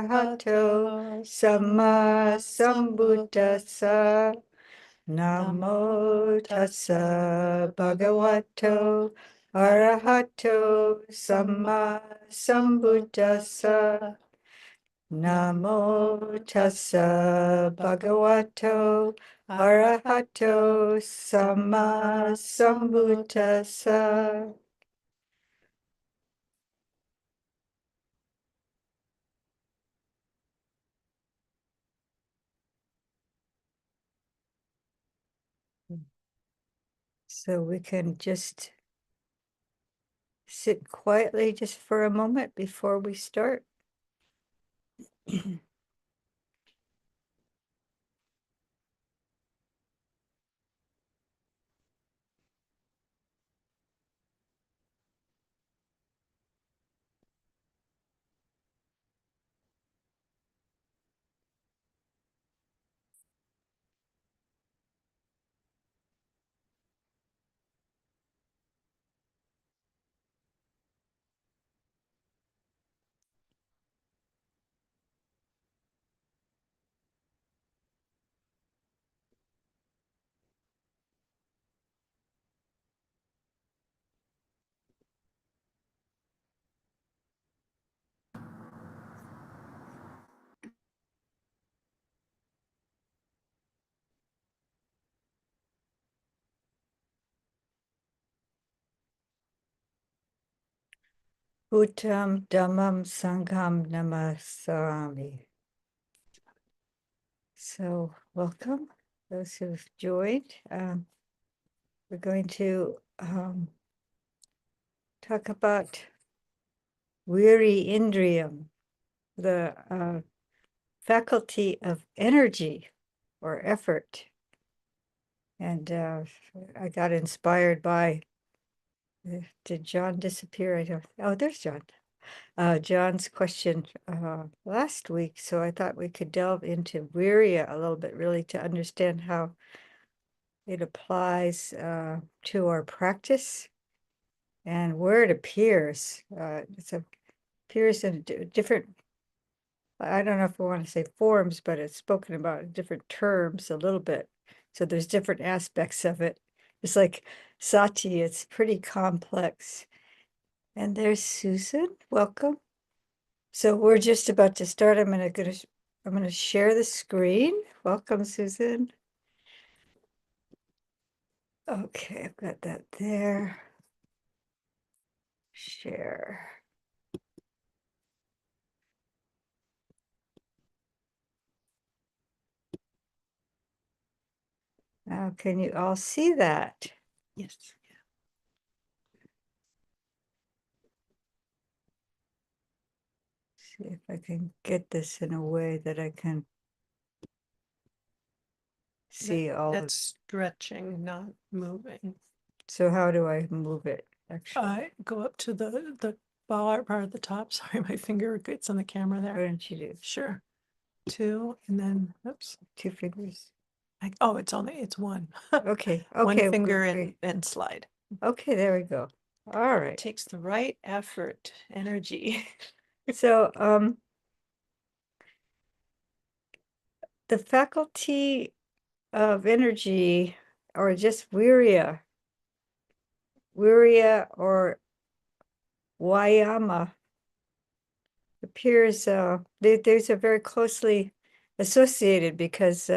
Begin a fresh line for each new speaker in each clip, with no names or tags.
arahato samma sambuddhassa. Namo tassa bhagavato arahato samma sambuddhassa. Namo tassa bhagavato arahato samma sambuddhassa. So we can just sit quietly just for a moment before we start. Bhuttam Dhammam Sangham Namasami. So welcome, those who've joined. We're going to talk about Vīriyindriya, the faculty of energy or effort. And I got inspired by, did John disappear? I don't, oh, there's John. John's question last week. So I thought we could delve into Viriya a little bit, really, to understand how it applies to our practice and where it appears. Appears in different, I don't know if I want to say forms, but it's spoken about in different terms a little bit. So there's different aspects of it. It's like sati, it's pretty complex. And there's Susan, welcome. So we're just about to start. I'm gonna share the screen. Welcome, Susan. Okay, I've got that there. Share. Now, can you all see that?
Yes.
See if I can get this in a way that I can see all of it.
That's stretching, not moving.
So how do I move it, actually?
Go up to the bar part at the top. Sorry, my finger gets on the camera
What
there.
don't you do?
Sure. Two, and then, oops.
2 fingers.
Oh, it's one.
Okay,
One
okay.
finger
great.
and slide.
Okay, there we go. All right.
It takes the right effort, energy.
So, the faculty of energy, or just Viriya or Vayama, appears, there's a very closely associated, because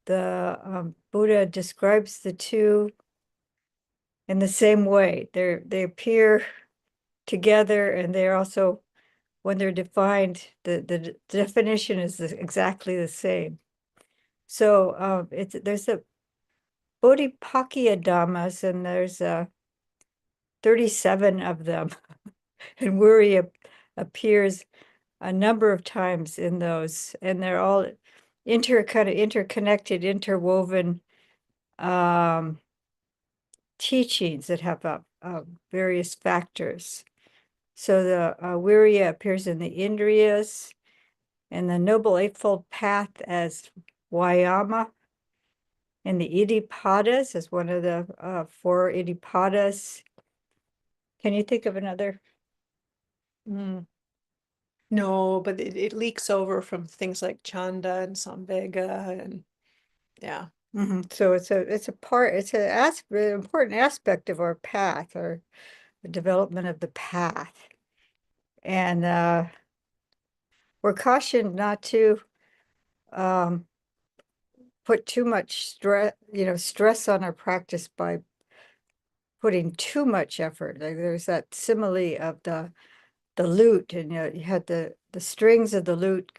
the Buddha describes the two in the same way. They appear together, and they're also, when they're defined, the definition is exactly the same. So there's a Bodhipakya Dhammas, and there's 37 of them. And Wuri appears a number of times in those, and they're all interconnected, interwoven teachings that have various factors. So the Viriya appears in the Indriyas, and the Noble Eightfold Path as Vayama, and the Iddhipadas as one of the 4 Iddhipadas. Can you think of another?
No, but it leaks over from things like Chanda and Samvega and yeah.
So it's an important aspect of our path, or the development of the path. And we're cautioned not to put too much stress on our practice by putting too much effort. Like there's that simile of the lute, and you had the strings of the lute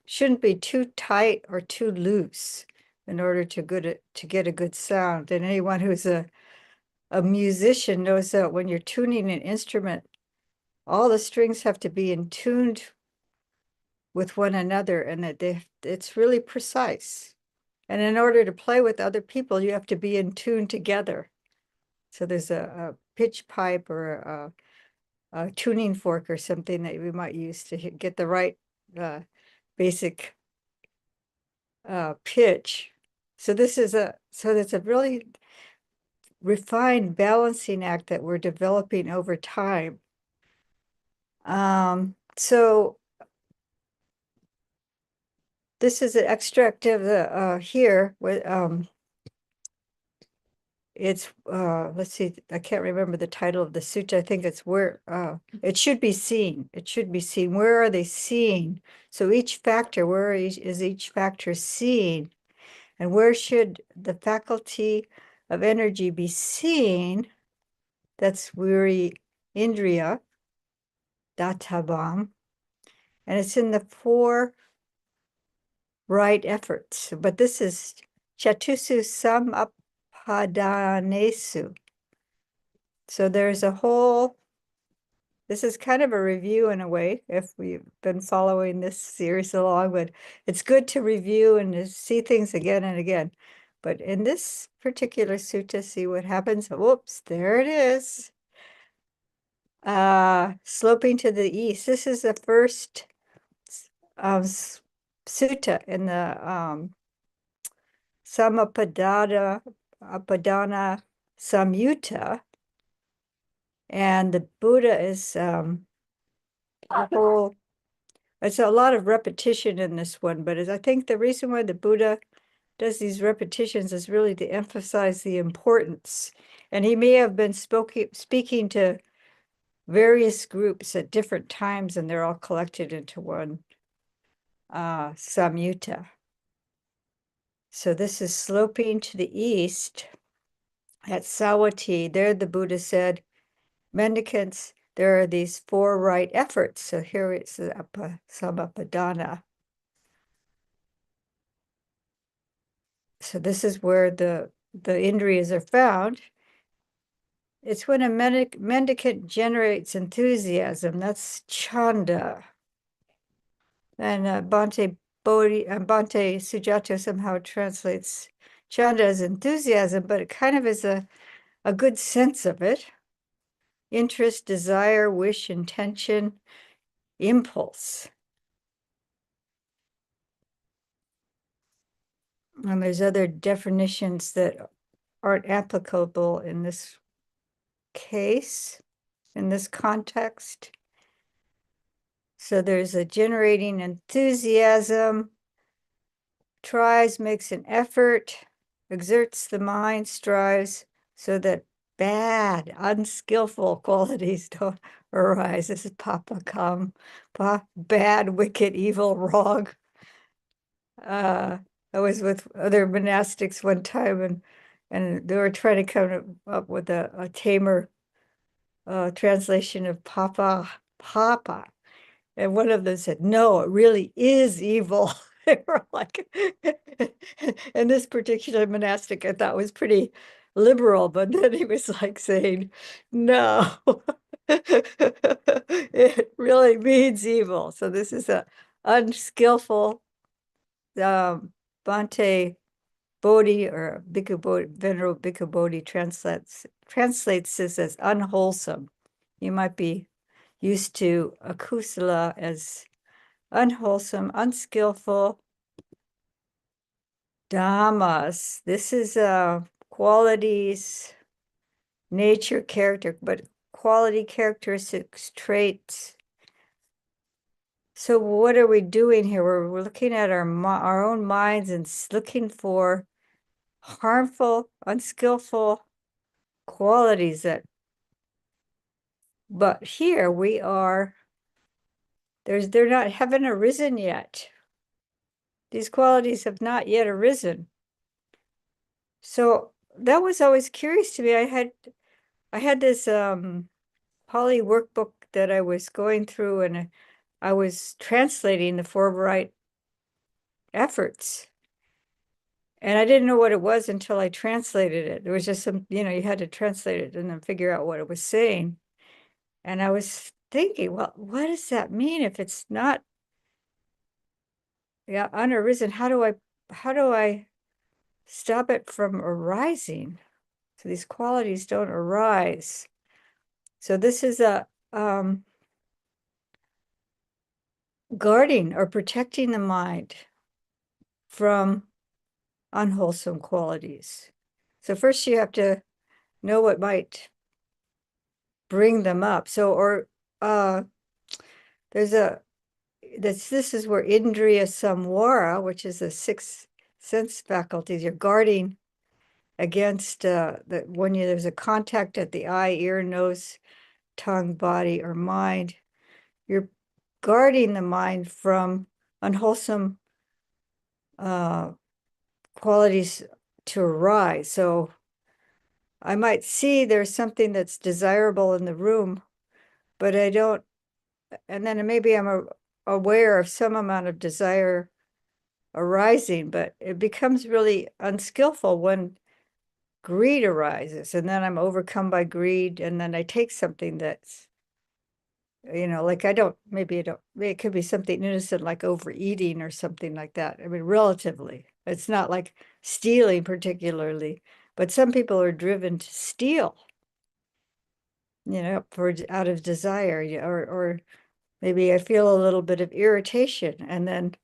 shouldn't be too tight or too loose in order to get a good sound. And anyone who's a musician knows that when you're tuning an instrument, all the strings have to be in tuned with one another, and that it's really precise. And in order to play with other people, you have to be in tune together. So there's a pitch pipe or a tuning fork or something that we might use to get the right basic pitch. So that's a really refined balancing act that we're developing over time. So this is an extract of the here with it's let's see, I can't remember the title of the sutta. I think it's where it should be seen. It should be seen. Where are they seen? So each factor, where is each factor seen? And where should the faculty of energy be seen? That's Vīriyindriya, databam. And it's in the 4 right efforts. But this is chatusu samapadanesu. So there's a whole, this is kind of a review in a way, if we've been following this series along, but it's good to review and to see things again and again. But in this particular sutta, see what happens. Whoops, there it is. Sloping to the east. This is the first sutta in the Samapadana Samyutta. And the Buddha is it's a lot of repetition in this one, but I think the reason why the Buddha does these repetitions is really to emphasize the importance. And he may have been speaking to various groups at different times, and they're all collected into one samyutta. So this is sloping to the east at Sawati. There the Buddha said, mendicants, there are these 4 right efforts. So here it's the Samapadana. So this is where the indriyas are found. It's when a mendicant generates enthusiasm. That's chanda. And Bhante Sujato somehow translates chanda as enthusiasm, but it kind of is a good sense of it. Interest, desire, wish, intention, impulse. And there's other definitions that aren't applicable in this case, in this context. So there's a generating enthusiasm, tries, makes an effort, exerts the mind, strives so that bad, unskillful qualities don't arise. This is papa kam, bad, wicked, evil, wrong. I was with other monastics one time, and they were trying to come up with a tamer translation of papa. And one of them said, no, it really is evil. They were like, and this particular monastic I thought was pretty liberal, but then he was like saying, no, it really means evil. So this is a unskillful Bhante Bodhi, or Bhikkhu Bodhi, Venerable Bhikkhu Bodhi translates this as unwholesome. You might be used to akusala as unwholesome, unskillful. Dhammas, this is qualities, nature, character, but quality, characteristics, traits. So what are we doing here? We're looking at our own minds and looking for harmful, unskillful qualities but here we are, they're not, haven't arisen yet. These qualities have not yet arisen. So that was always curious to me. I had this Pali workbook that I was going through, and I was translating the four right efforts. And I didn't know what it was until I translated it. There was just some, you had to translate it and then figure out what it was saying. And I was thinking, well, what does that mean if it's not unarisen? How do I stop it from arising? So these qualities don't arise. So this is a guarding or protecting the mind from unwholesome qualities. So first you have to know what might bring them up. So, or there's this is where Indriya Samvara, which is the six sense faculties, you're guarding against when there's a contact at the eye, ear, nose, tongue, body, or mind. You're guarding the mind from unwholesome qualities to arise. So I might see there's something that's desirable in the room, but I don't, and then maybe I'm aware of some amount of desire arising, but it becomes really unskillful when greed arises, and then I'm overcome by greed, and then I take something that's, like maybe it could be something innocent like overeating or something like that. I mean, relatively, it's not like stealing particularly, but some people are driven to steal, out of desire, or maybe I feel a little bit of irritation, and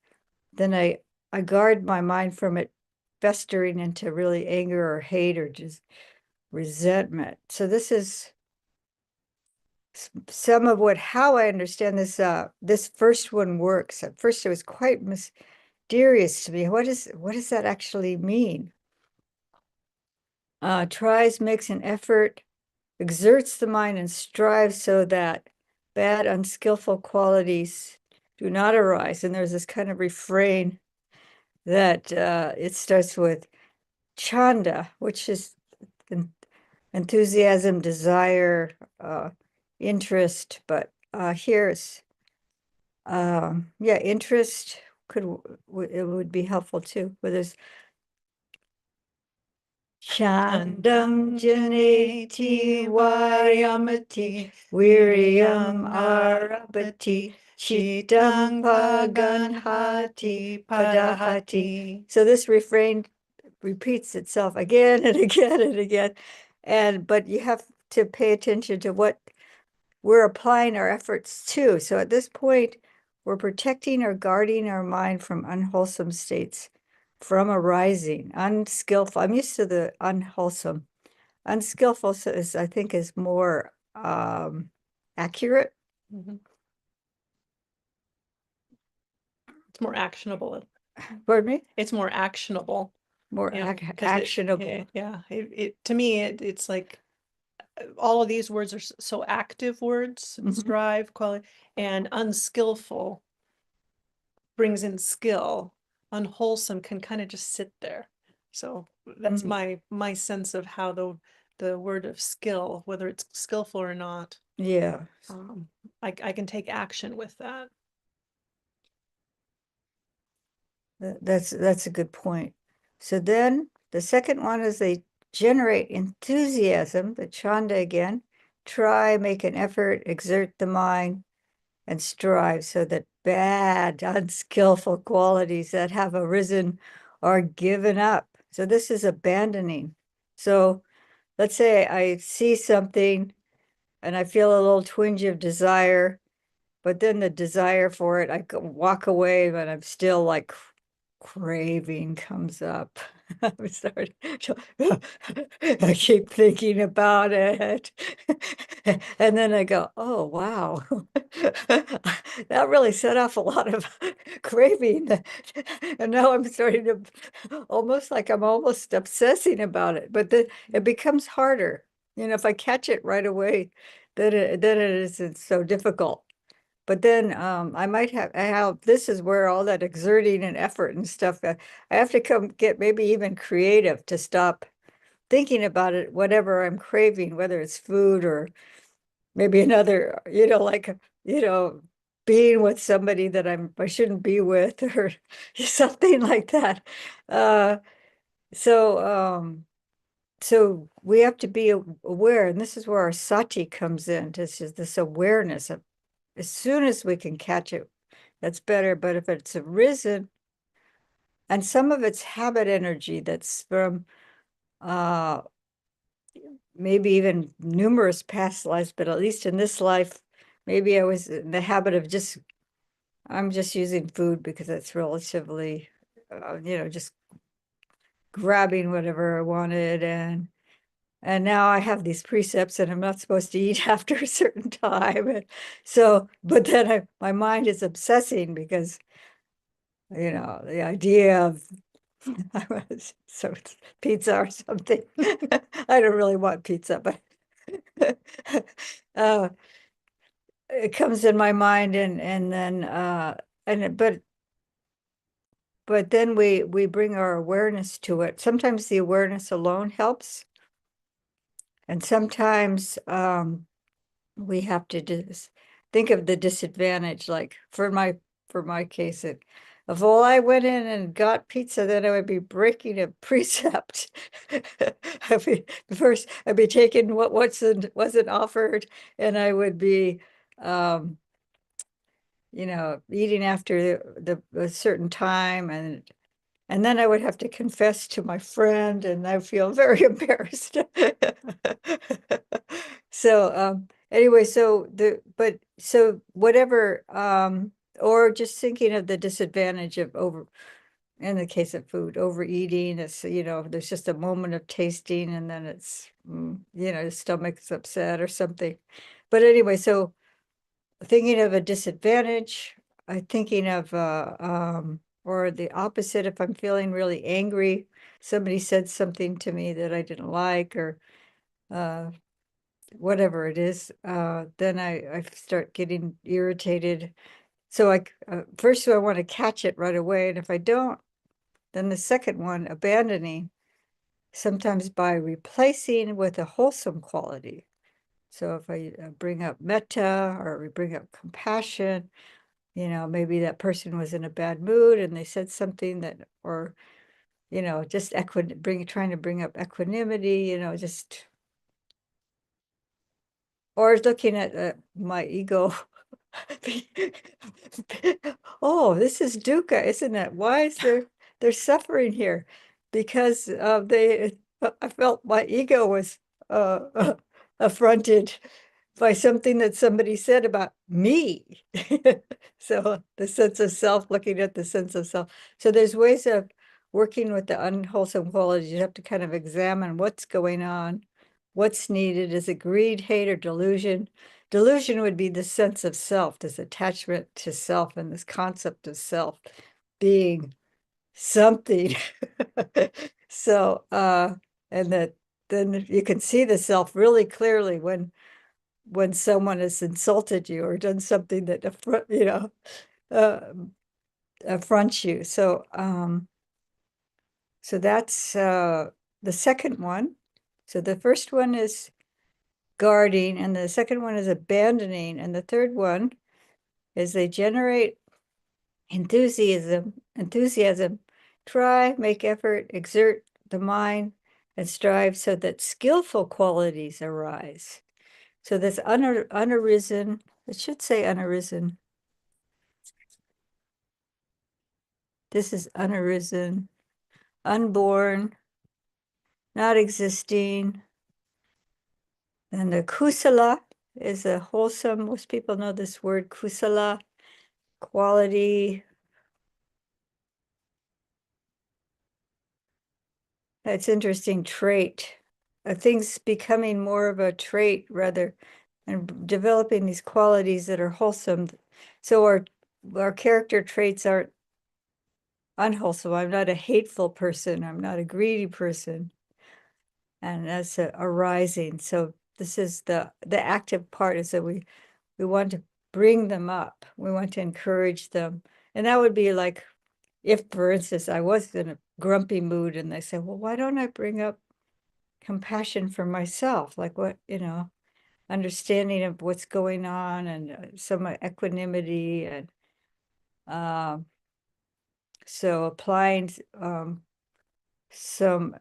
then I guard my mind from it festering into really anger or hate or just resentment. So this is some of how I understand this first one works. At first it was quite mysterious to me. What does that actually mean? Tries, makes an effort, exerts the mind, and strives so that bad, unskillful qualities do not arise. And there's this kind of refrain that it starts with chanda, which is enthusiasm, desire, interest, but here's interest it would be helpful too. Where there's Chandam janeti varyamati viryam arabati chitam paganhati padahati. So this refrain repeats itself again and again and again. But you have to pay attention to what we're applying our efforts to. So at this point, we're protecting or guarding our mind from unwholesome states, from arising, unskillful. I'm used to the unwholesome. Unskillful I think, is more accurate.
Mhm. It's more actionable.
Pardon me?
It's more actionable.
More
Yeah,
actionable.
To me, it's like all of these words are so active words,
Mhm.
strive, quality, and unskillful brings in skill. Unwholesome can kind of just sit there. So that's my sense of how the word of skill, whether it's skillful or not,
Yeah.
I can take action with that.
That's a good point. So then the second one is they generate enthusiasm, the chanda again, try, make an effort, exert the mind, and strive so that bad, unskillful qualities that have arisen are given up. So this is abandoning. So let's say I see something and I feel a little twinge of desire, but then the desire for it, I walk away, but I'm still like craving comes up. I'm sorry. I keep thinking about it. And then I go, oh, wow. That really set off a lot of craving. And now I'm starting to almost like I'm almost obsessing about it. But then it becomes harder. If I catch it right away, then it isn't so difficult. But then I might have, this is where all that exerting and effort and stuff, I have to come get maybe even creative to stop thinking about it, whatever I'm craving, whether it's food or maybe another, like, being with somebody that I shouldn't be with or something like that. Uh, so, so we have to be aware, and this is where our sati comes in, this awareness of as soon as we can catch it, that's better. But if it's arisen, and some of it's habit energy that's from maybe even numerous past lives, but at least in this life, maybe I was in the habit of I'm just using food because it's relatively, just grabbing whatever I wanted. And now I have these precepts and I'm not supposed to eat after a certain time. And so, but then my mind is obsessing because, the idea of so it's pizza or something. I don't really want pizza, but uh, it comes in my mind and then but then we bring our awareness to it. Sometimes the awareness alone helps, and sometimes we have to just think of the disadvantage. Like for my case, if all I went in and got pizza, then I would be breaking a precept. I'd be taking what wasn't offered, and I would be eating after a certain time, and then I would have to confess to my friend, and I feel very embarrassed. So anyway, so whatever, or just thinking of the disadvantage of in the case of food, overeating, it's, there's just a moment of tasting and then it's, the stomach's upset or something. But anyway, so thinking of a disadvantage, I'm thinking of or the opposite, if I'm feeling really angry, somebody said something to me that I didn't like, or whatever it is, then I start getting irritated. So first I want to catch it right away, and if I don't, then the second one, abandoning, sometimes by replacing with a wholesome quality. So if I bring up metta or we bring up compassion, maybe that person was in a bad mood and they said something that, or, just trying to bring up equanimity, just, or looking at my ego. Oh, this is dukkha, isn't it? Why is there's suffering here? Because I felt my ego was affronted by something that somebody said about me. So the sense of self, looking at the sense of self. So there's ways of working with the unwholesome qualities. You have to kind of examine what's going on, what's needed. Is it greed, hate, or delusion? Delusion would be the sense of self, this attachment to self and this concept of self being something. So, and that then you can see the self really clearly when someone has insulted you or done something that uh, affronts you. So so that's the second one. So the first one is guarding, and the second one is abandoning, and the third one is they generate enthusiasm, try, make effort, exert the mind, and strive so that skillful qualities arise. So this unarisen, it should say unarisen. This is unarisen, unborn, not existing. And the kusala is a wholesome, most people know this word, kusala, quality. That's interesting trait. Things becoming more of a trait rather, and developing these qualities that are wholesome. So our character traits aren't unwholesome. I'm not a hateful person. I'm not a greedy person. And that's arising. So this is the active part, is that we want to bring them up. We want to encourage them. And that would be like, if, for instance, I was in a grumpy mood and they say, well, why don't I bring up compassion for myself? Like, what, understanding of what's going on, and some equanimity, and so applying some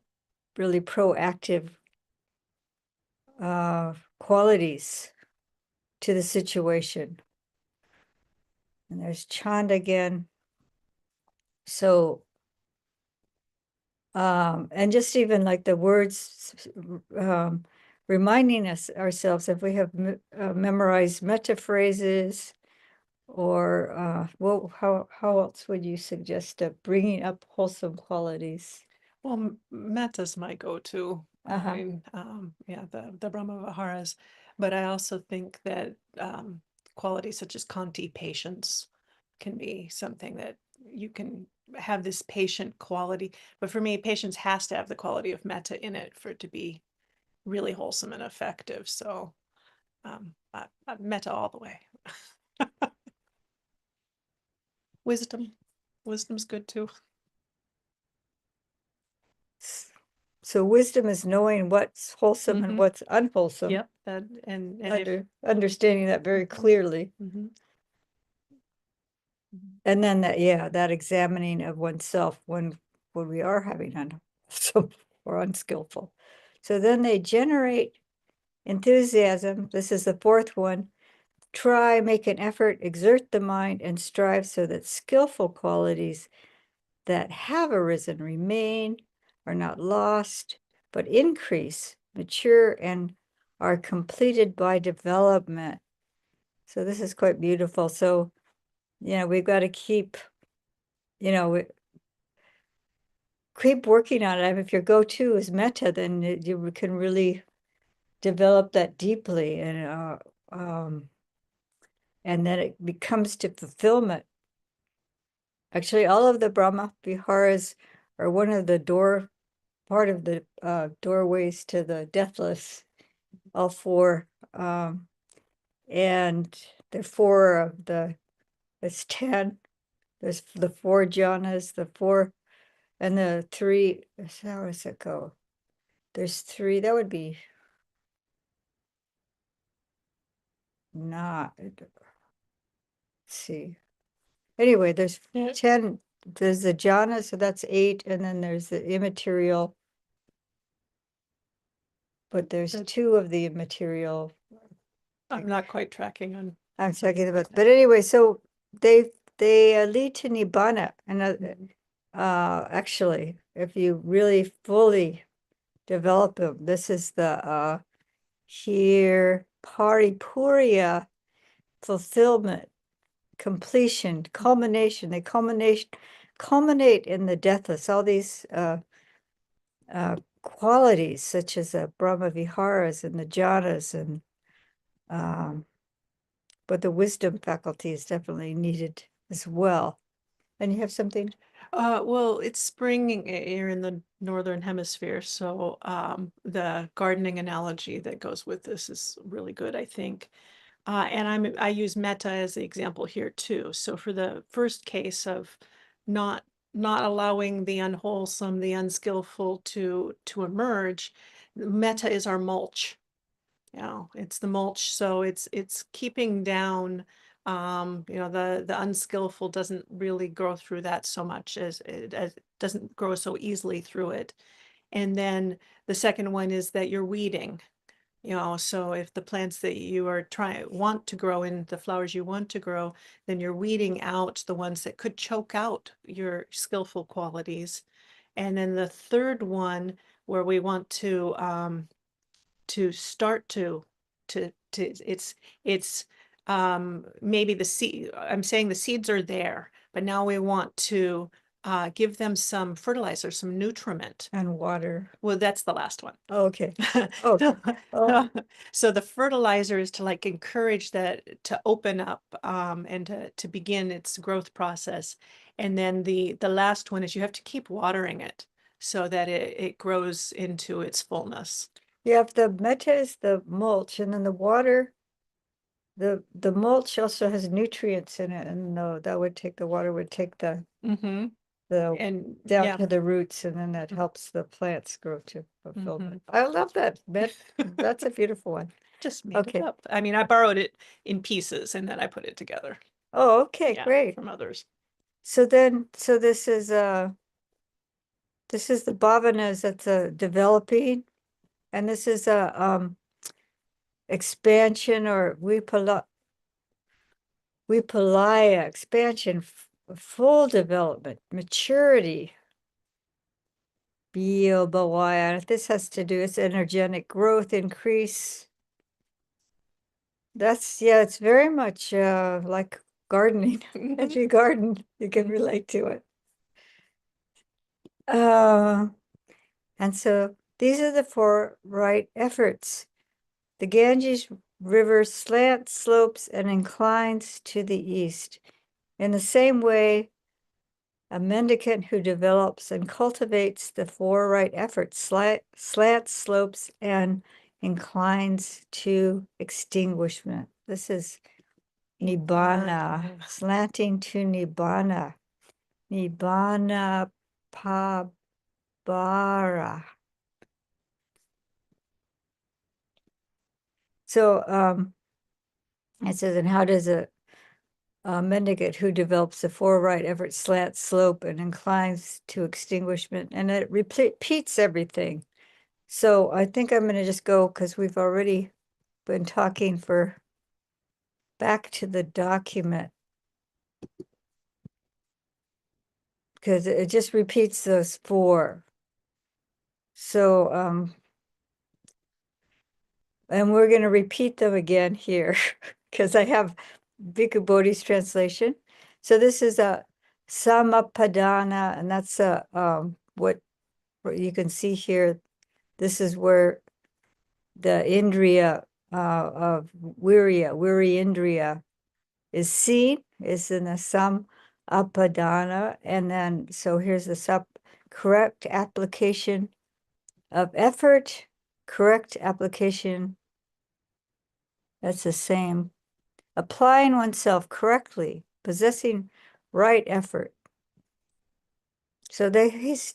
really proactive qualities to the situation. And there's chanda again. So, and just even like the words, reminding us ourselves, if we have memorized metta phrases, or well, how else would you suggest bringing up wholesome qualities?
Well, metta's my go-to.
Uh-huh.
I mean, yeah, the Brahma Viharas, but I also think that qualities such as Kanti, patience, can be something that you can have this patient quality. But for me, patience has to have the quality of metta in it for it to be really wholesome and effective. So metta all the way. Wisdom's good too.
So wisdom is knowing what's wholesome and what's unwholesome.
Yep, that and
understanding that very clearly. And then that examining of oneself when we are having unwholesome or unskillful. So then they generate enthusiasm. This is the fourth one. Try, make an effort, exert the mind, and strive so that skillful qualities that have arisen remain, are not lost, but increase, mature, and are completed by development. So this is quite beautiful. So, we've got to keep, keep working on it. If your go-to is metta, then you can really develop that deeply, and then it becomes to fulfillment. Actually, all of the Brahma Viharas are one of the part of the doorways to the deathless, all four. And the four of it's 10. There's the four jhanas, the four, and the three. How does it go? There's three. That would be not. Let's see. Anyway, there's 10. There's the jhana, so that's 8, and then there's the immaterial. But there's 2 of the immaterial.
I'm not quite tracking on.
I'm talking about, but anyway, so they lead to nibbana, and actually, if you really fully develop them, this is the here paripurya, fulfillment, completion, culmination. They culminate in the deathless. All these qualities, such as the Brahma Viharas and the jhanas, and but the wisdom faculty is definitely needed as well. And you have something?
Well, it's spring here in the northern hemisphere, so the gardening analogy that goes with this is really good, I think. And I use metta as the example here too. So for the first case of not allowing the unwholesome, the unskillful to emerge, metta is our mulch. It's the mulch. So it's keeping down, the unskillful doesn't really grow through that so much, as it doesn't grow so easily through it. And then the second one is that you're weeding. So if the plants that you are want to grow in, the flowers you want to grow, then you're weeding out the ones that could choke out your skillful qualities. And then the third one, where we want to start to it's maybe the seed, I'm saying the seeds are there, but now we want to give them some fertilizer, some nutriment.
And water.
Well, that's the last one.
Oh, okay. Okay. Oh.
So the fertilizer is to like encourage that to open up and to begin its growth process. And then the last one is you have to keep watering it so that it grows into its fullness.
Yeah, if the meta is the mulch, and then the water, the mulch also has nutrients in it, and that would take, the water would take the
Mm-hmm. And
down
yeah,
to the roots, and then that helps the plants grow to fulfillment.
Mm-hmm.
I love that. That's a beautiful one.
just made
Okay.
it up. I mean, I borrowed it in pieces and then I put it together.
Oh, okay,
Yeah,
great.
from others.
So this is the bhavanas that's developing, and this is a expansion or vipalaya expansion, full development, maturity. Bhavaya. This has to do with energetic growth, increase. Yeah, it's very much like gardening. If you garden, you can relate to it. And so these are the 4 right efforts. The Ganges River slants, slopes, and inclines to the east. In the same way, a mendicant who develops and cultivates the 4 right efforts, slants, slopes, and inclines to extinguishment. This is Nibbana, slanting to Nibbana. Nibbana Pabara. So it says, and how does a mendicant who develops the 4 right efforts slant, slope, and inclines to extinguishment, and it repeats everything. So I think I'm going to just go, because we've already been talking for back to the document, because it just repeats those 4. So and we're going to repeat them again here, because I have Bhikkhu Bodhi's translation. So this is a Samapadana, and that's what you can see here. This is where the Indriya of Vīriyindriya is seen, is in the Samapadana. And then, so here's the correct application of effort, correct application. That's the same. Applying oneself correctly, possessing right effort. So this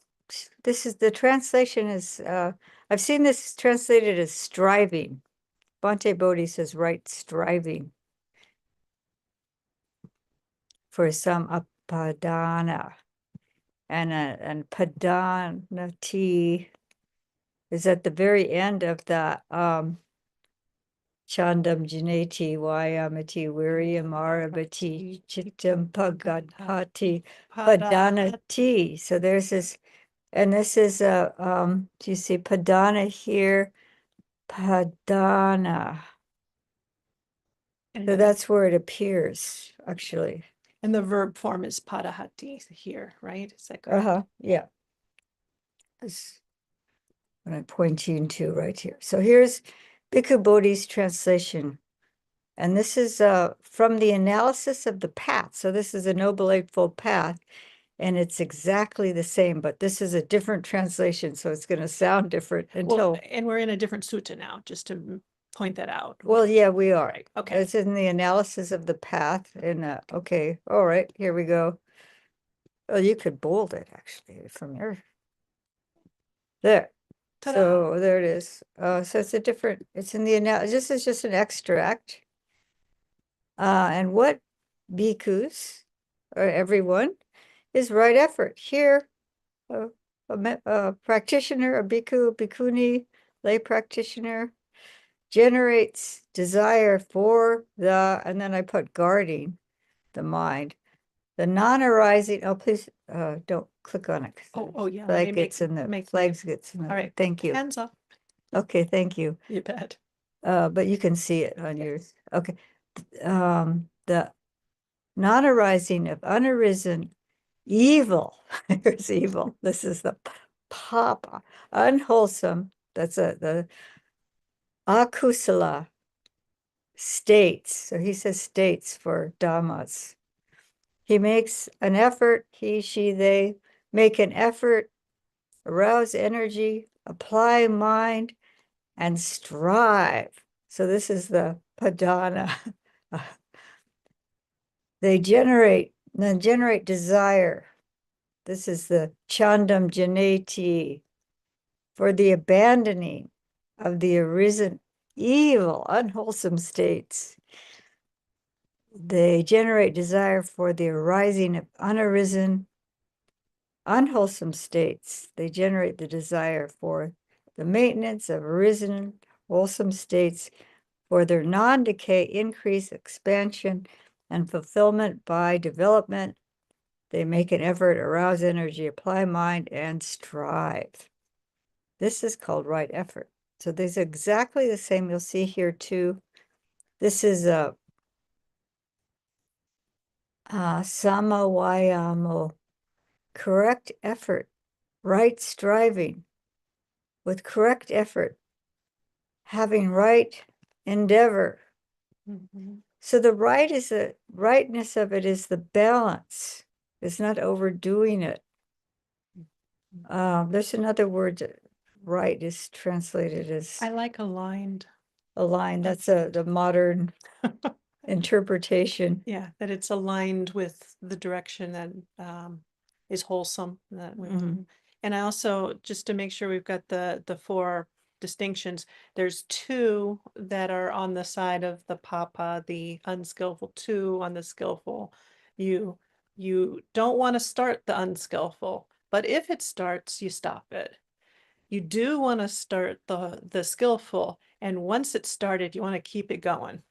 is the translation is, I've seen this translated as striving. Bhante Bodhi says right striving for some apadana. And padanati is at the very end of the Chandam Janeti Vayamati Vīriyamarabhati Chittam Pagadhati Padanati. So there's this, and this is do you see Padana here? Padana. So that's where it appears, actually.
And the verb form is padahati here, right? Is that correct?
Yeah. That's what I'm pointing to right here. So here's Bhikkhu Bodhi's translation. And this is from the analysis of the path. So this is a Noble Eightfold Path, and it's exactly the same, but this is a different translation, so it's going to sound different until...
Well, and we're in a different sutta now, just to point that out.
Well, yeah, we are.
Right. Okay.
It's in the analysis of the path. And okay, all right, here we go. Oh, you could bold it actually from here. There.
Ta-da.
So there it is. So it's a different, it's in the analysis. This is just an extract. And what bhikkhus, or everyone, is right effort. Here, a practitioner, a bhikkhu, bhikkhuni, lay practitioner, generates desire for the, and then I put guarding the mind, the non-arising. Oh, please don't click on it.
Oh, yeah.
Flag gets in the flags gets in the.
All right.
Thank you.
Hands up.
Okay, thank you.
You bet.
But you can see it on yours. Okay. The non-arising of unarisen evil. Here's evil. This is the papa, unwholesome. That's the akusala states. So he says states for dhammas. He makes an effort, he, she, they make an effort, arouse energy, apply mind, and strive. So this is the padana. They generate desire. This is the chandam janeti, for the abandoning of the arisen evil, unwholesome states. They generate desire for the arising of unarisen, unwholesome states. They generate the desire for the maintenance of arisen, wholesome states, for their non-decay, increase, expansion, and fulfillment by development. They make an effort, arouse energy, apply mind, and strive. This is called right effort. So these are exactly the same. You'll see here too. This is a samavayamo, correct effort, right striving, with correct effort, having right endeavor.
Mhm.
So the right is the rightness of it is the balance. It's not overdoing it. There's another word that right is translated as
I like aligned.
aligned. That's the modern interpretation.
Yeah, that it's aligned with the direction that is wholesome. And I also, just to make sure we've got the four distinctions, there's two that are on the side of the papa, the unskillful, two on the skillful. You don't want to start the unskillful, but if it starts, you stop it. You do want to start the skillful, and once it's started, you want to keep it going.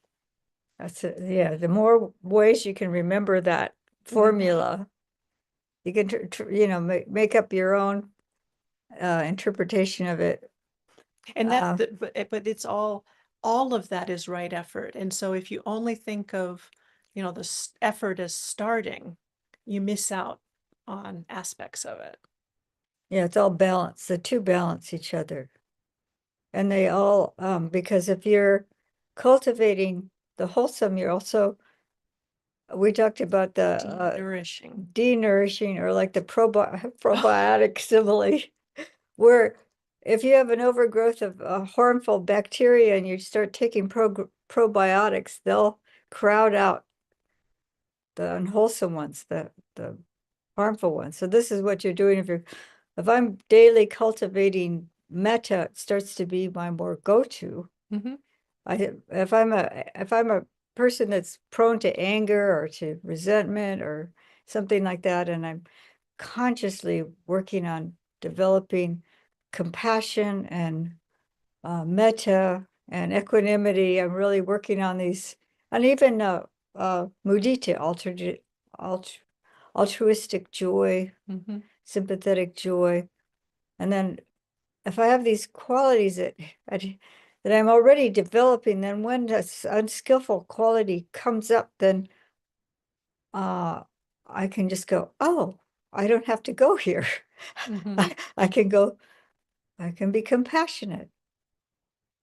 That's it. Yeah, the more ways you can remember that formula, you can make up your own interpretation of it.
And but it's all of that is right effort. And so if you only think of, the effort as starting, you miss out on aspects of it.
Yeah, it's all balanced. The two balance each other. And they all, because if you're cultivating the wholesome, you're also, we talked about the
Nourishing.
denourishing, or like the probiotic simile, where if you have an overgrowth of harmful bacteria and you start taking probiotics, they'll crowd out the unwholesome ones, the harmful ones. So this is what you're doing. If I'm daily cultivating metta, it starts to be my more go-to. If I'm a person that's prone to anger or to resentment or something like that, and I'm consciously working on developing compassion and metta and equanimity, I'm really working on these, and even mudita, altruistic joy, sympathetic joy. And then if I have these qualities that I'm already developing, then when this unskillful quality comes up, then I can just go, oh, I don't have to go here. I can be compassionate.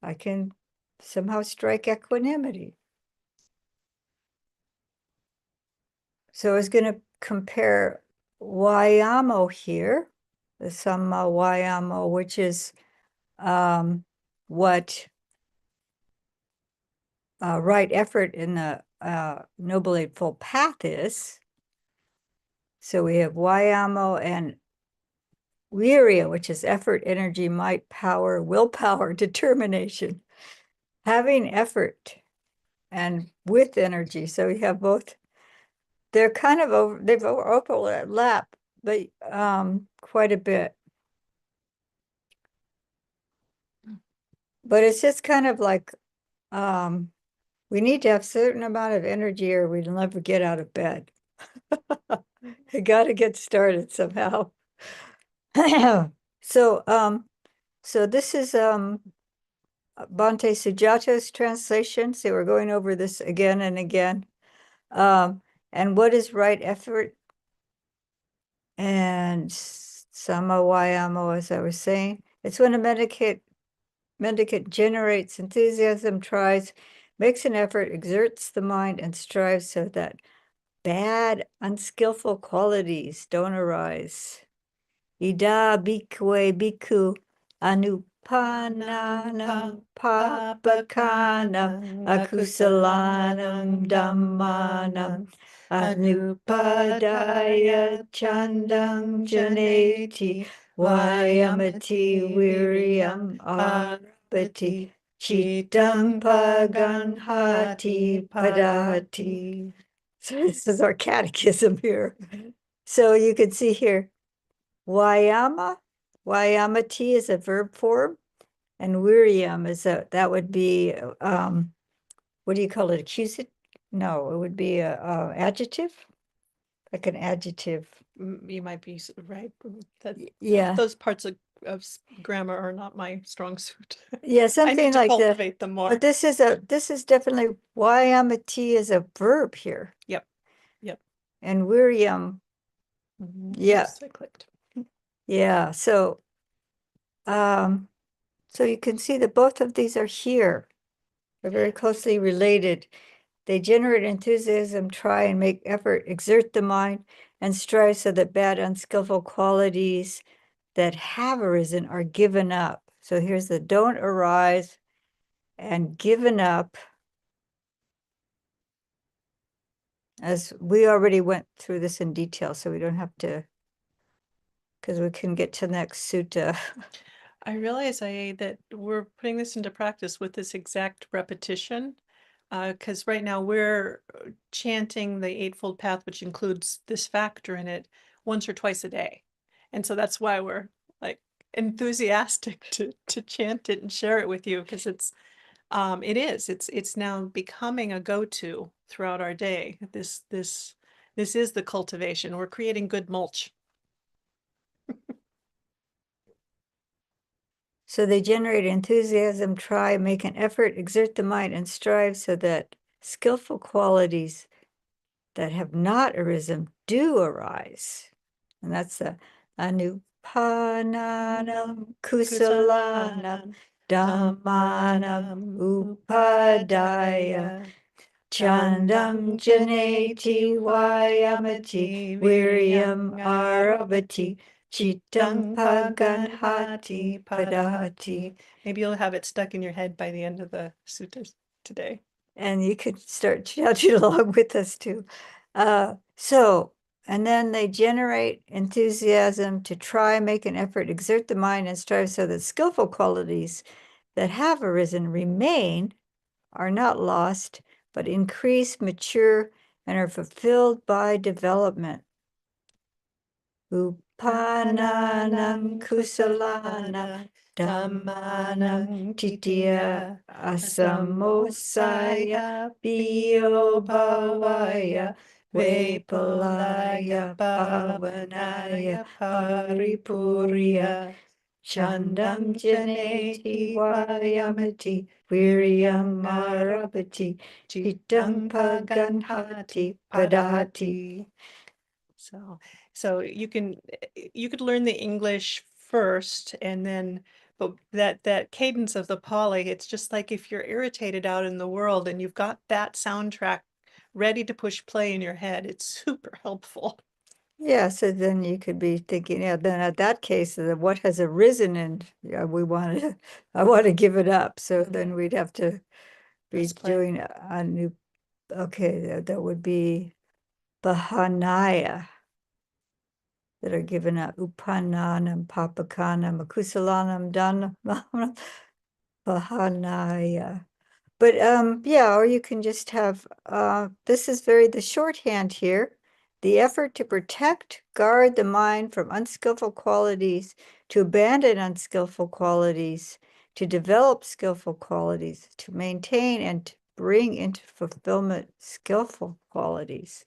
I can somehow strike equanimity. So I was going to compare Vayamo here, the Samavayamo, which is what right effort in the Noble Eightfold Path is. So we have Vayamo and Vīriyindriya, which is effort, energy, might, power, willpower, determination. Having effort and with energy. So we have both. They're kind of they've overlapped, but quite a bit. But it's just kind of like we need to have a certain amount of energy or we'll never get out of bed. You got to get started somehow. So this is Bhante Sujata's translation. So we're going over this again and again. And what is right effort? and Samavayamo, as I was saying. It's when a mendicant generates enthusiasm, tries, makes an effort, exerts the mind, and strives so that bad, unskillful qualities don't arise. Ida bhikkhave bhikkhu anupananam papakanam akusalanam dhammanam anupadaya chandam janeti vayamati viryam arapati chitam paganhati padahati. So this is our catechism here. So you can see here, Vayamati is a verb form, and Viryam is that would be, what do you call it, accusative? No, it would be a adjective, like an adjective.
You might be right.
Yeah.
Those parts of grammar are not my strong suit.
Yeah,
I
something
need to
like that.
cultivate them more.
But this is definitely, Vayamati is a verb here.
Yep.
And Viryam, yeah.
Yes, I clicked.
Yeah, so you can see that both of these are here. They're very closely related. They generate enthusiasm, try and make effort, exert the mind, and strive so that bad, unskillful qualities that have arisen are given up. So here's the don't arise and given up. As we already went through this in detail, so we don't have to, because we can get to the next sutta.
I realize that we're putting this into practice with this exact repetition, because right now we're chanting the Eightfold Path, which includes this factor in it, once or twice a day. And so that's why we're like enthusiastic to chant it and share it with you, because it's now becoming a go-to throughout our day. This is the cultivation. We're creating good mulch.
So they generate enthusiasm, try, make an effort, exert the mind, and strive so that skillful qualities that have not arisen do arise. And that's the anupananam kusalanam dhammanam upadaya chandam janeti vayamati viryam arabati chitam paganhati padahati.
Maybe you'll have it stuck in your head by the end of the suttas today.
And you could start chanting along with us too. And then they generate enthusiasm to try, make an effort, exert the mind, and strive so that skillful qualities that have arisen remain, are not lost, but increase, mature, and are fulfilled by development. Upananam kusalana dhammanam titiya asamosaya piyo bhavaya vepalaya pavanaya paripurya chandam janeti vayamati viryam marabati chitam paganhati padahati.
So you could learn the English first, and then, but that cadence of the Pali, it's just like if you're irritated out in the world and you've got that soundtrack ready to push play in your head, it's super helpful.
Yeah, so then you could be thinking, yeah, then at that case, what has arisen, and I want to give it up. So then we'd have to be
Press play.
doing a new, okay, that would be Bahanaya that are given up, Upananam, Papakanam, Akusalanam, Dhanam, Bahanaya. But yeah, or you can just have, this is the shorthand here. The effort to protect, guard the mind from unskillful qualities, to abandon unskillful qualities, to develop skillful qualities, to maintain and to bring into fulfillment skillful qualities.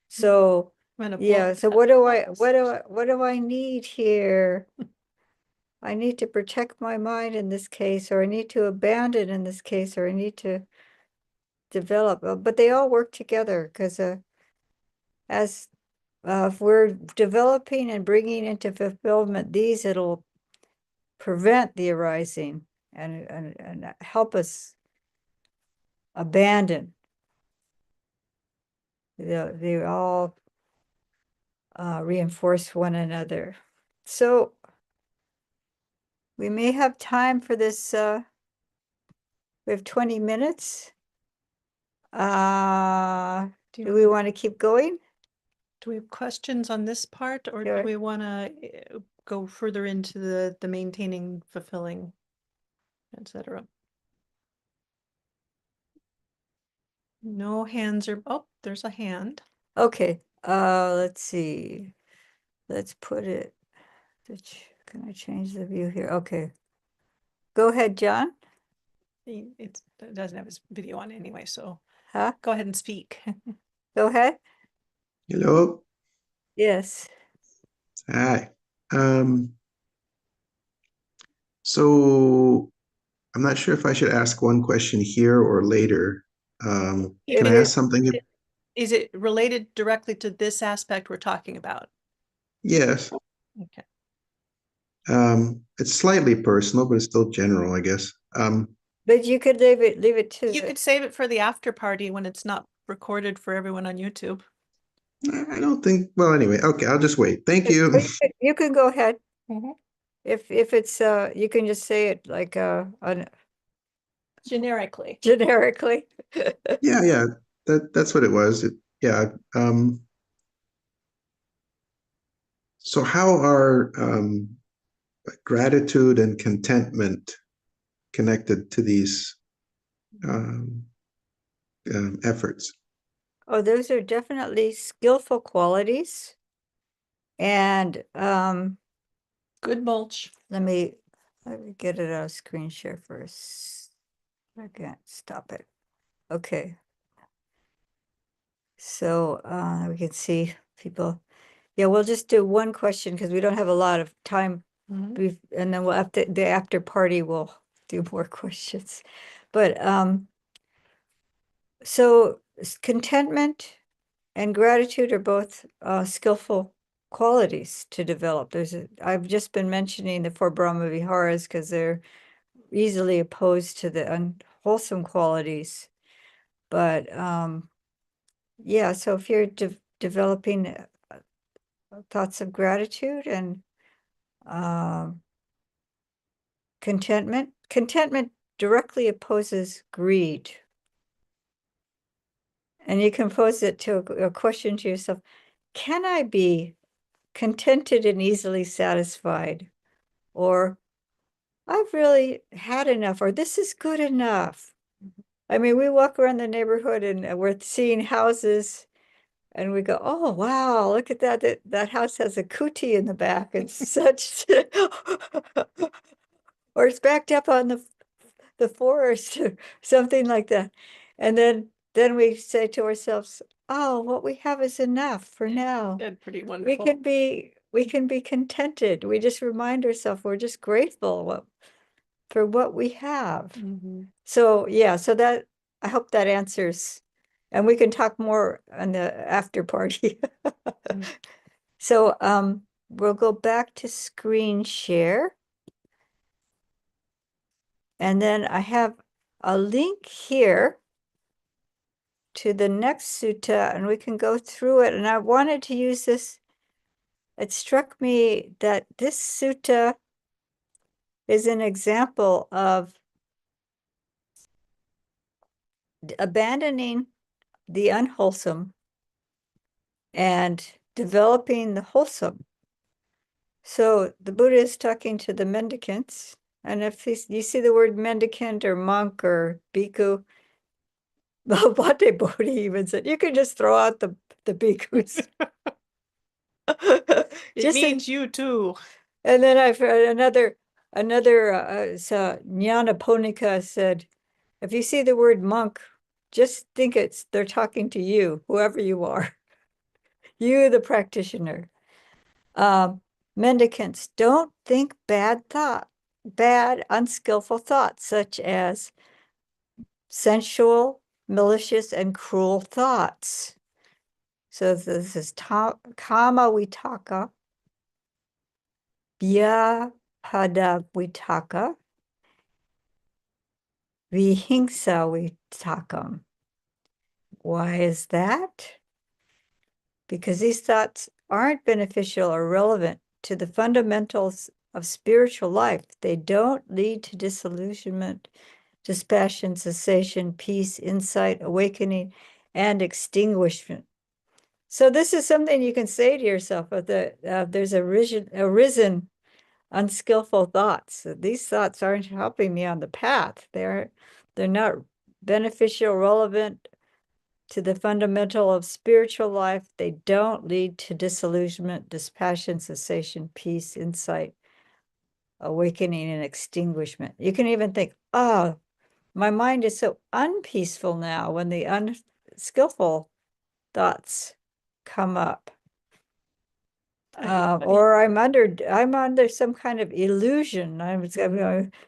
So yeah, so what do I need here? I need to protect my mind in this case, or I need to abandon in this case, or I need to develop, but they all work together because as if we're developing and bringing into fulfillment these, it'll prevent the arising and help us abandon. They all reinforce one another. So we may have time for this. We have 20 minutes.
Do
Do we want to keep going?
we have questions on this part, or
Sure.
do we want to go further into the maintaining, fulfilling, etc.? No hands are, oh, there's a hand.
Okay, let's see. Let's put it, can I change the view here? Okay. Go ahead, John.
It doesn't have his video on anyway, so
Huh?
go ahead and speak.
Go ahead.
Hello.
Yes.
Hi. So I'm not sure if I should ask one question here or later. Can I
It-
ask something?
Is it related directly to this aspect we're talking about?
Yes.
Okay.
It's slightly personal, but it's still general, I guess.
But you could leave it to
You could save it for the after party when it's not recorded for everyone on YouTube.
I don't think, well, anyway, okay, I'll just wait. Thank you.
You can go ahead.
Mhm.
If it's you can just say it like
Generically.
generically.
Yeah, that's what it was. Yeah. So how are gratitude and contentment connected to these efforts?
Oh, those are definitely skillful qualities. And
Good mulch.
let me get it out of screen share first. I can't stop it. Okay. So we can see people. Yeah, we'll just do one question because we don't have a lot of time.
Mhm.
And then we'll have to, the after party, we'll do more questions. But so contentment and gratitude are both skillful qualities to develop. I've just been mentioning the four Brahma Viharas because they're easily opposed to the unwholesome qualities. But yeah, so if you're developing thoughts of gratitude and contentment directly opposes greed. And you can pose it to a question to yourself, can I be contented and easily satisfied? Or I've really had enough, or this is good enough. I mean, we walk around the neighborhood and we're seeing houses and we go, oh, wow, look at that. That house has a kuti in the back and such. Or it's backed up on the forest or something like that. And then we say to ourselves, oh, what we have is enough for now.
That's pretty
We
wonderful.
can be contented. We just remind ourselves we're just grateful for what we have.
Mhm.
So yeah, so that I hope that answers, and we can talk more on the after party. So we'll go back to screen share. And then I have a link here to the next sutta, and we can go through it. And I wanted to use this. It struck me that this sutta is an example of abandoning the unwholesome and developing the wholesome. So the Buddha is talking to the mendicants. And if you see the word mendicant or monk or bhikkhu, Bhante Bodhi even said, you can just throw out the bhikkhus.
It means you too.
And then I've heard another so Nyanaponika said, if you see the word monk, just think they're talking to you, whoever you are, you, the practitioner. Mendicants, don't think bad, unskillful thoughts, such as sensual, malicious, and cruel thoughts. So this is kama vitaka, vyapada vitaka, vihingsa vitakam. Why is that? Because these thoughts aren't beneficial or relevant to the fundamentals of spiritual life. They don't lead to disillusionment, dispassion, cessation, peace, insight, awakening, and extinguishment. So this is something you can say to yourself, there's arisen unskillful thoughts. These thoughts aren't helping me on the path. They're not beneficial, relevant to the fundamental of spiritual life. They don't lead to disillusionment, dispassion, cessation, peace, insight, awakening, and extinguishment. You can even think, oh, my mind is so unpeaceful now when the unskillful thoughts come up. Or I'm under some kind of illusion. I'm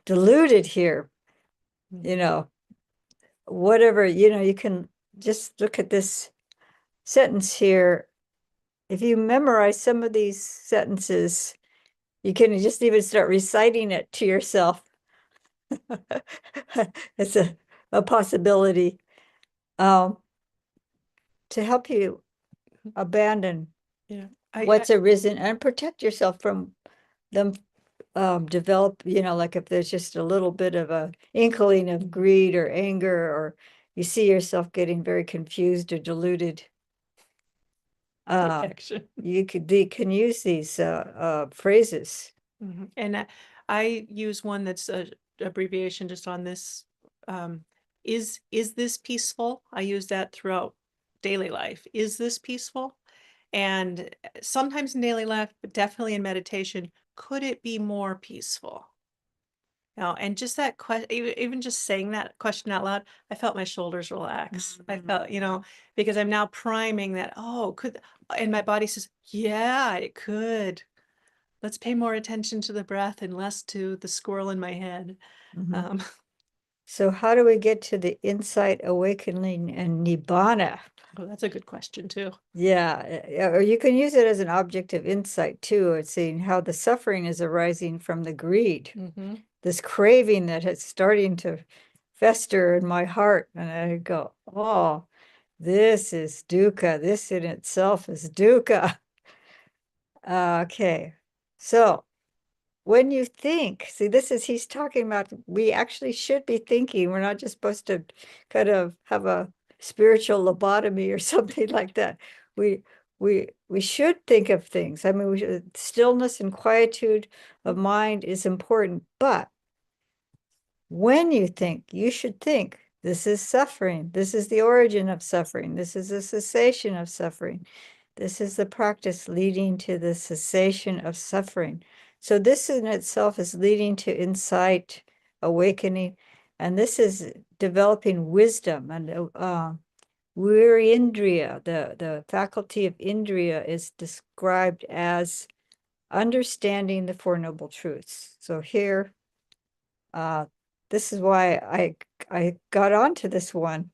deluded here, you know, whatever, you can just look at this sentence here. If you memorize some of these sentences, you can just even start reciting it to yourself. It's a possibility to help you abandon what's arisen and protect yourself from them develop, like if there's just a little bit of a inkling of greed or anger, or you see yourself getting very confused or deluded. You can use these phrases.
And I use one that's a abbreviation just on this. Is this peaceful? I use that throughout daily life. Is this peaceful? And sometimes in daily life, but definitely in meditation, could it be more peaceful? Now, and just that question, even just saying that question out loud, I felt my shoulders relax. I felt, because I'm now priming that, and my body says, yeah, it could. Let's pay more attention to the breath and less to the squirrel in my head.
So how do we get to the insight, awakening, and nibbana?
Oh, that's a good question too.
Yeah, or you can use it as an object of insight too. It's seeing how the suffering is arising from the greed, this craving that is starting to fester in my heart. And I go, oh, this is dukkha. This in itself is dukkha. Okay, so when you think, see, he's talking about, we actually should be thinking. We're not just supposed to kind of have a spiritual lobotomy or something like that. We should think of things. I mean, stillness and quietude of mind is important, but when you think, you should think, this is suffering. This is the origin of suffering. This is the cessation of suffering. This is the practice leading to the cessation of suffering. So this in itself is leading to insight, awakening, and this is developing wisdom. And Vīriyindriya, the faculty of Indriya, is described as understanding the Four Noble Truths. So here, this is why I got onto this one,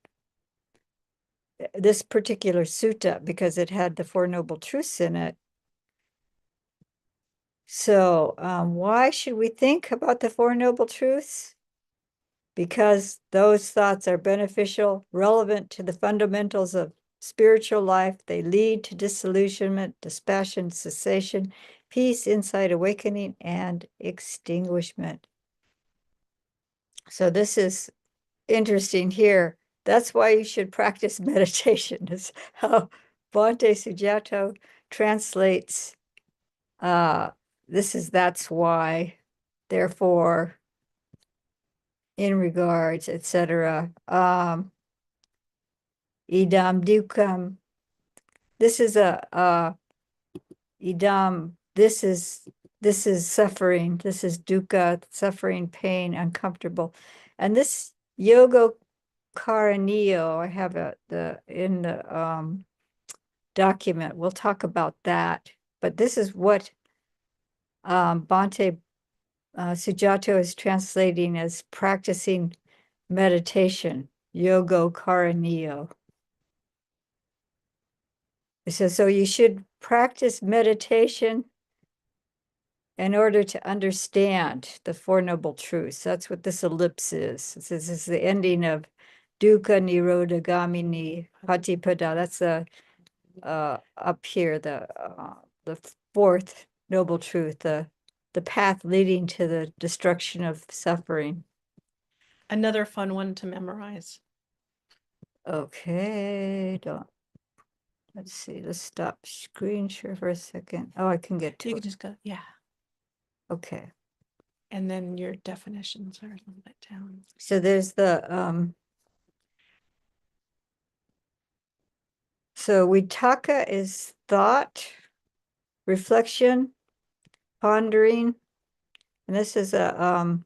this particular sutta, because it had the Four Noble Truths in it. So why should we think about the Four Noble Truths? Because those thoughts are beneficial, relevant to the fundamentals of spiritual life. They lead to disillusionment, dispassion, cessation, peace, insight, awakening, and extinguishment. So this is interesting here. That's why you should practice meditation, is how Bhante Sujato translates that's why, therefore, in regards, etc. Idam dukkam. This is idam, this is suffering. This is dukkha, suffering, pain, uncomfortable. And this yoga karaniyo, I have in the document. We'll talk about that. But this is what Bhante Sujato is translating as practicing meditation, yoga karaniyo. so you should practice meditation in order to understand the Four Noble Truths. That's what this ellipse is. This is the ending of Dukkha Nirodha Gamini Patipada. That's up here, the fourth noble truth, the path leading to the destruction of suffering.
Another fun one to memorize.
Okay, let's see, let's stop screen share for a second. Oh, I can get to
You
it.
can just go, yeah.
Okay.
And then your definitions are a little bit down.
So there's so Vitakka is thought, reflection, pondering, and this is a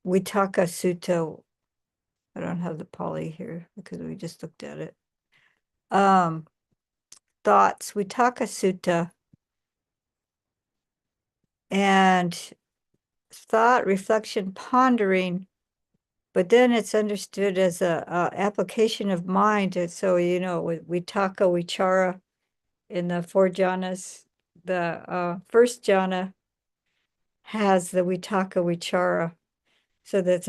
Vitakka Sutta. I don't have the Pali here because we just looked at it. Thoughts, Vitakka Sutta, and thought, reflection, pondering, but then it's understood as a application of mind. And so, with Vitakka, Vichara in the four jhanas, the first jhana has the Vitakka, Vichara. So that's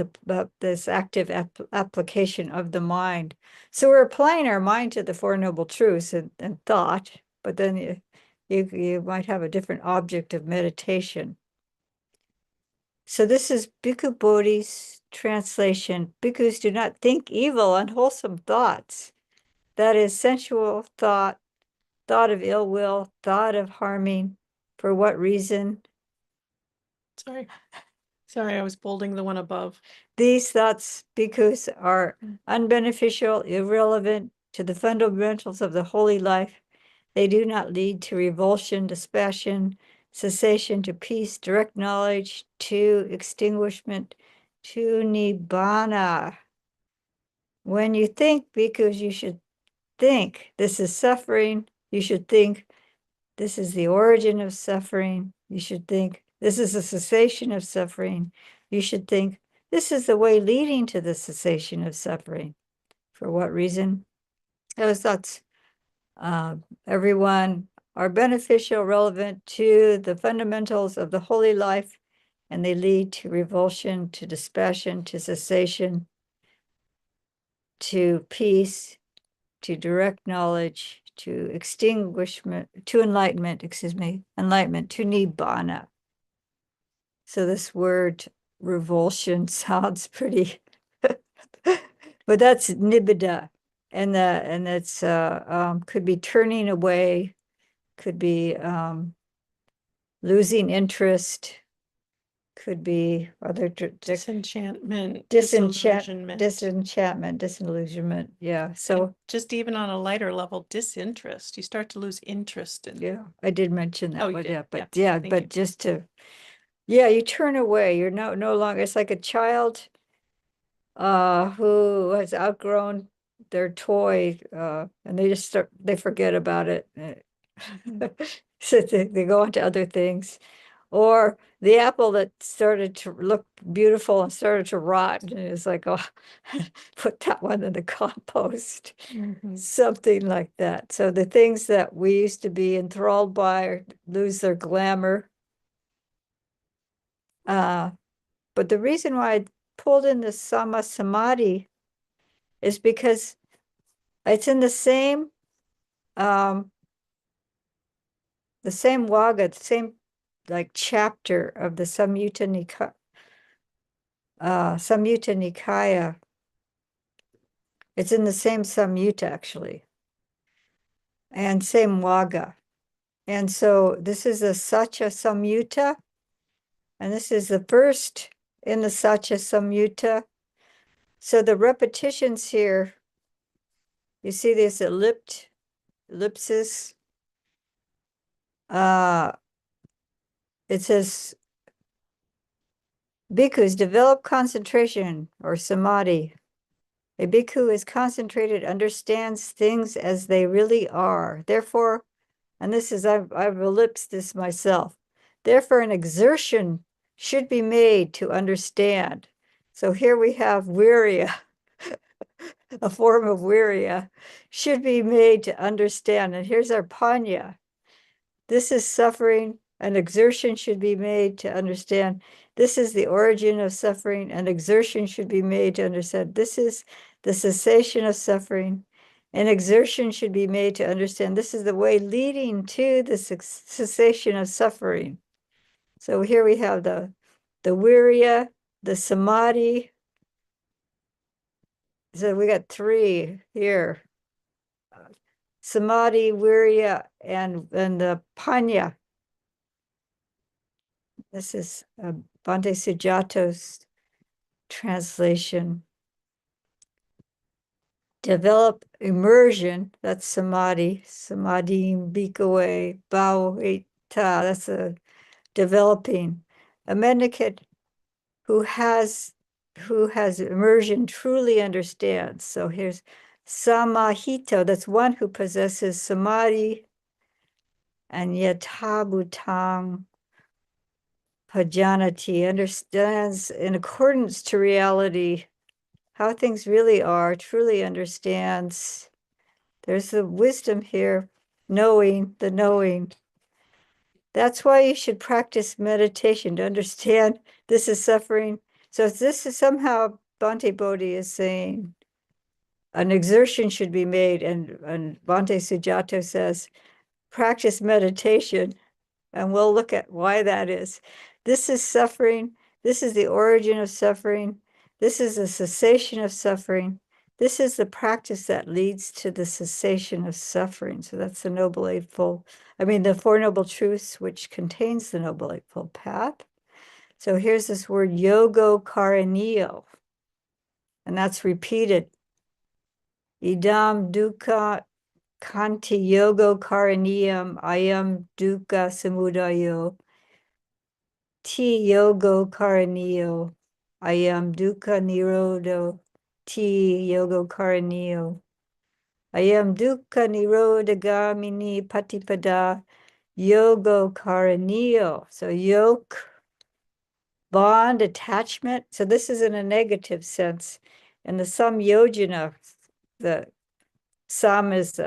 this active application of the mind. So we're applying our mind to the Four Noble Truths and thought, but then you might have a different object of meditation. So this is Bhikkhu Bodhi's translation. Bhikkhus do not think evil, unwholesome thoughts. That is sensual thought, thought of ill will, thought of harming. For what reason?
Sorry, I was bolding the one above.
These thoughts, bhikkhus, are unbeneficial, irrelevant to the fundamentals of the holy life. They do not lead to revulsion, dispassion, cessation, to peace, direct knowledge, to extinguishment, to nibbana. When you think, bhikkhus, you should think this is suffering. You should think this is the origin of suffering. You should think this is a cessation of suffering. You should think this is the way leading to the cessation of suffering. For what reason? Those thoughts, everyone, are beneficial, relevant to the fundamentals of the holy life, and they lead to revulsion, to dispassion, to cessation, to peace, to direct knowledge, to extinguishment, to enlightenment, enlightenment, to nibbana. So this word revulsion sounds pretty, but that's nibbida, and it's could be turning away, could be losing interest, could be other
Disenchantment,
disenchantment,
disillusionment.
disillusionment. Yeah. So
just even on a lighter level, disinterest. You start to lose interest in.
yeah, I did mention that
Oh, you
one.
did.
Yeah, but
Yeah,
yeah,
thank
but
you.
just to, yeah, you turn away. You're no longer. It's like a child who has outgrown their toy, and they forget about it. So they go on to other things. Or the apple that started to look beautiful and started to rot, and it's like, oh, put that one in the compost. Something like that. So the things that we used to be enthralled by lose their glamour. But the reason why I pulled in the Samādhi is because it's in the same wagga, the same like chapter of the Samyutta Nikaya. It's in the same Samyutta actually, and same wagga. And so this is a Satya Samyutta, and this is the first in the Satya Samyutta. So the repetitions here, you see this ellipsis. It says, bhikkhus develop concentration or samadhi. A bhikkhu is concentrated, understands things as they really are. Therefore, and this is, I've ellipsed this myself. Therefore, an exertion should be made to understand. So here we have Vīriya, a form of Vīriyindriya, should be made to understand. And here's our Pācīnādi. This is suffering. An exertion should be made to understand. This is the origin of suffering. An exertion should be made to understand. This is the cessation of suffering. An exertion should be made to understand. This is the way leading to the cessation of suffering. So here we have the Vīriya, the Samādhi. So we got three here. Samādhi, Vīriya, and the Pācīnādi. This is Bhante Sujato's translation. Develop immersion, that's Samādhi. Samādhi bhikkhave bhavita, that's a developing. A mendicant who has immersion truly understands. So here's Samahito, that's one who possesses Samādhi, and Yatabhutang Pācīnādi, understands in accordance to reality how things really are, truly understands. There's the wisdom here, knowing, the knowing. That's why you should practice meditation to understand this is suffering. So this is somehow Bhante Bodhi is saying an exertion should be made, and Bhante Sujato says, practice meditation, and we'll look at why that is. This is suffering. This is the origin of suffering. This is the cessation of suffering. This is the practice that leads to the cessation of suffering. So that's the Noble Eightfold, the Four Noble Truths, which contains the Noble Eightfold Path. So here's this word yogo karaniyo, and that's repeated. Idam dukkha kanti yogo karaniyam ayam dukkha samudayo. Ti yogo karaniyo ayam dukkha nirodho. Ti yogo karaniyo ayam dukkha nirodhagamini patipada yogo karaniyo. So yoke, bond, attachment. So this is in a negative sense. And the samyojana, the sam is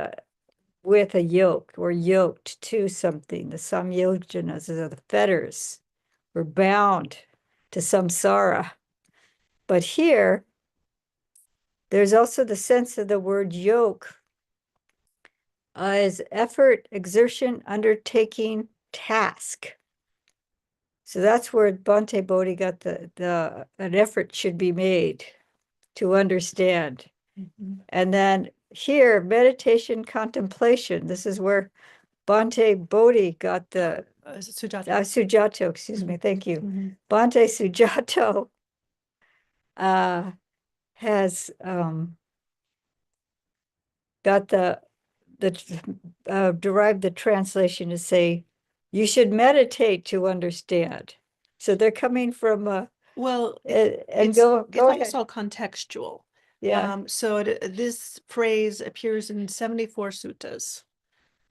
with a yoke. We're yoked to something. The samyojanas are the fetters. We're bound to samsara. But here, there's also the sense of the word yoke as effort, exertion, undertaking, task. So that's where Bhante Bodhi got an effort should be made to understand.
Mhm.
And then here, meditation, contemplation. This is where Bhante Bodhi got the
Sujato.
Sujato, excuse me, thank you.
Mhm.
Bhante Sujato has got derived the translation to say, you should meditate to understand. So they're coming from
Well,
and
it's
go ahead.
also contextual.
Yeah.
So this phrase appears in 74 suttas.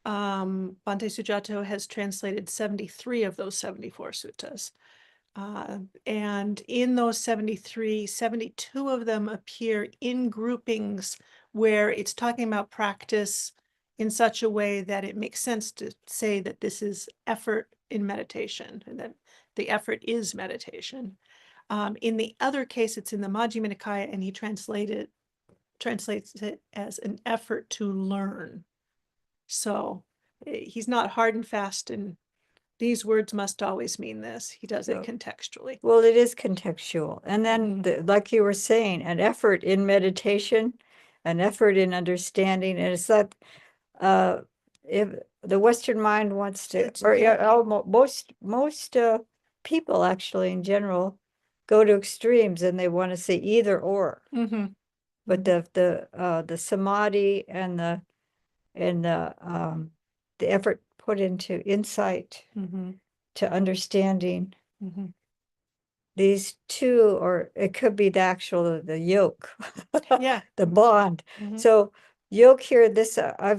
Bhante Sujato has translated 73 of those 74 suttas. And in those 73, 72 of them appear in groupings where it's talking about practice in such a way that it makes sense to say that this is effort in meditation, and that the effort is meditation. In the other case, it's in the Majjhima Nikāya, and he translates it as an effort to learn. So he's not hard and fast and these words must always mean this. He does it contextually.
Well, it is contextual. And then, like you were saying, an effort in meditation, an effort in understanding. And it's that if the Western mind wants to, most people actually in general go to extremes and they want to say either or.
Mm-hmm.
But the samadhi and the effort put into insight,
Mm-hmm.
to understanding,
Mm-hmm.
these two, or it could be the yoke,
Yeah.
the bond.
Mhm.
So yoke here, I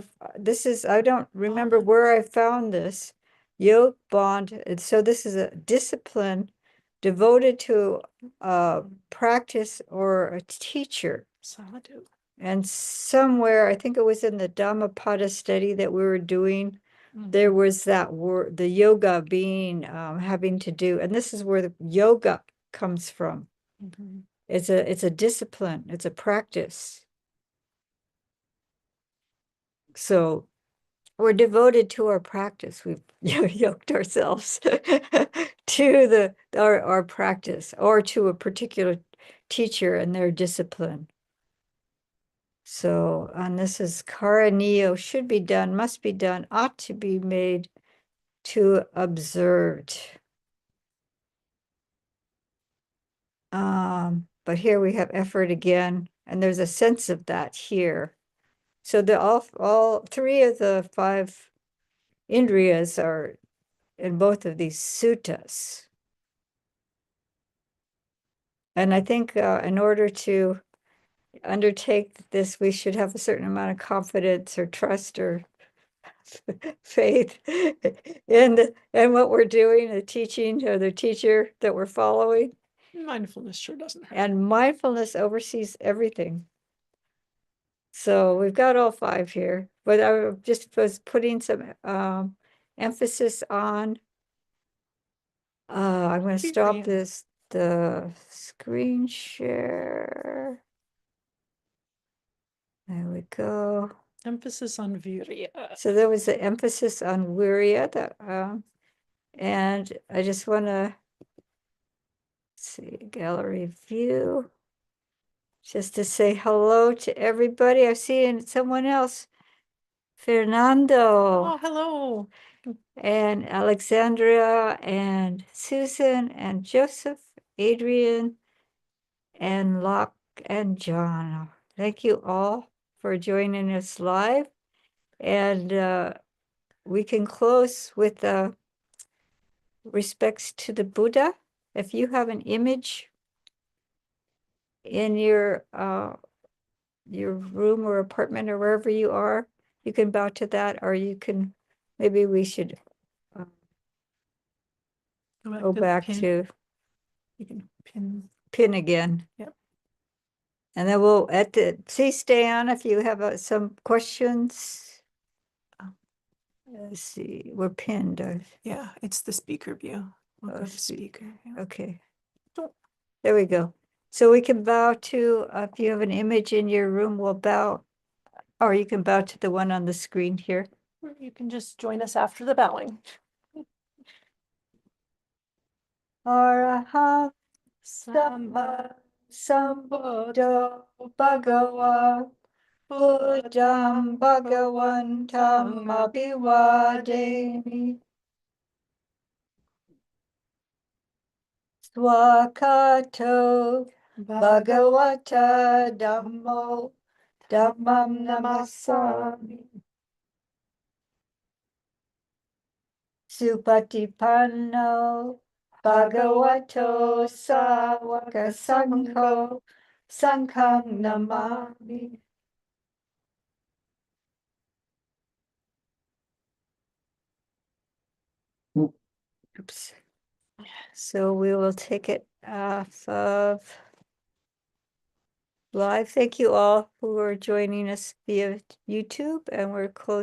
don't remember where I found this yoke bond. And so this is a discipline devoted to practice or a teacher.
Sadhu.
And somewhere, I think it was in the Dhammapada study that we were doing, there
Mhm.
was that word, the yoga being having to do, and this is where the yoga comes from.
Mhm.
It's a discipline, it's a practice. So we're devoted to our practice. We've yoked ourselves to our practice or to a particular teacher and their discipline. So, and this is karanio, should be done, must be done, ought to be made, to observed. But here we have effort again, and there's a sense of that here. So all three of the 5 indriyas are in both of these suttas. And I think in order to undertake this, we should have a certain amount of confidence or trust or faith in what we're doing, the teaching or the teacher that we're following.
Mindfulness sure doesn't hurt.
And mindfulness oversees everything. So we've got all 5 here, but I just was putting some emphasis on. I'm going to
Good for
stop
you.
the screen share. There we go.
Emphasis on Vīriyindriya.
So there was the emphasis on Vīriyindriya that, and I just want to see gallery view, just to say hello to everybody. I've seen someone else, Fernando.
Oh, hello.
And Alexandria and Susan and Joseph, Adrian and Locke and John. Thank you all for joining us live. And we can close with respects to the Buddha. If you have an image in your room or apartment or wherever you are, you can bow to that, or you can, maybe we should go
the
back
pin.
to,
You can
pin again.
Yep.
And then we'll please stay on if you have some questions. Let's see, we're pinned.
Yeah, it's the speaker view. We'll
Oh,
go to speaker view.
Okay.
Oh.
There we go. So we can bow to, if you have an image in your room, we'll bow, or you can bow to the one on the screen here.
Or you can just join us after the bowing.
Araham Sama Sambuddho Bhagava Buddham Bhagavantam Abhivademi Swakato Bhagavata Dhammo Dhammam Namasami Supatipanno Bhagavato Sāvaka Sangho Sangham Namami. Oops. So we will take it off of live. Thank you all who are joining us via YouTube, and we're closing.